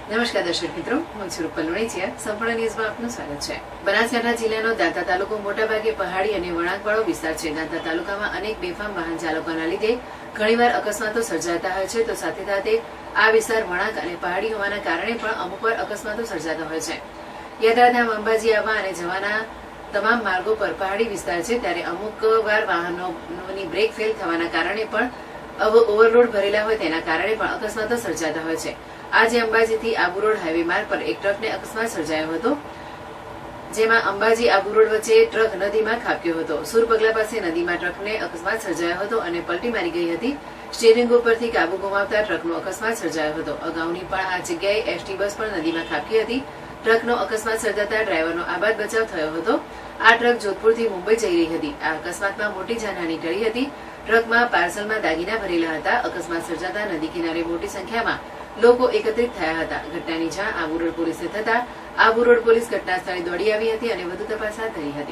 નમસ્કાર દર્શક મિત્રો, હું છું રૂપલ લુણીચિયા. સંપૂર્ણ ન્યૂઝમાં આપનું સ્વાગત છે. બનાસકાંઠા જિલ્લાનો દાંતા તાલુકો મોટાભાગે પહાડી અને વળાંકવાળો વિસ્તાર છે. દાંતા તાલુકામાં અનેક બેફામ વાહન ચાલકોના લીધે ઘણીવાર અકસ્માતો સર્જાતા હોય છે, તો સાથે સાથે આ વિસ્તાર વળાંક અને પહાડી હોવાના કારણે પણ અમુકવાર અકસ્માતો સર્જાતા હોય છે. યાત્રાધામ અંબાજી આવવા અને જવાના તમામ માર્ગો પર પહાડી વિસ્તાર છે, ત્યારે અમુક વાર વાહનોની બ્રેક ફેલ થવાના કારણે પણ ઓવરલોડ ભરેલા હોય તેના કારણે પણ અકસ્માતો સર્જાતા હોય છે. આજે અંબાજીથી આબુ રોડ હાઈવે માર્ગ પર એક ટ્રકને અકસ્માત સર્જાયો હતો, જેમાં અંબાજી આબુ રોડ વચ્ચે ટ્રક નદીમાં ખાબક્યો હતો. સુરબગલા પાસે નદીમાં ટ્રકને અકસ્માત સર્જાયો હતો અને પલટી મારી ગઈ હતી. સ્ટીયરિંગ ઉપરથી કાબુ ગુમાવતા ટ્રકનો અકસ્માત સર્જાયો હતો. અગાઉની પણ આ જગ્યાએ એસટી બસ પણ નદીમાં ખાબકી હતી. ટ્રકનો અકસ્માત સર્જાતા ડ્રાઈવરનો આબાદ બચાવ થયો હતો. આ ટ્રક જોધપુરથી મુંબઈ જઈ રહી હતી. આ અકસ્માતમાં મોટી જાનહાની ટળી હતી. ટ્રકમાં પાર્સલમાં દાગીના ભરેલા હતા. અકસ્માત સર્જાતા નદી કિનારે મોટી સંખ્યામાં લોકો એકત્રિત થયા હતા. ઘટનાની જાણ આબુ રોડ પોલીસને થતા આબુ રોડ પોલીસ ઘટના સ્થળે દોડી આવી હતી અને વધુ તપાસ હાથ ધરી હતી.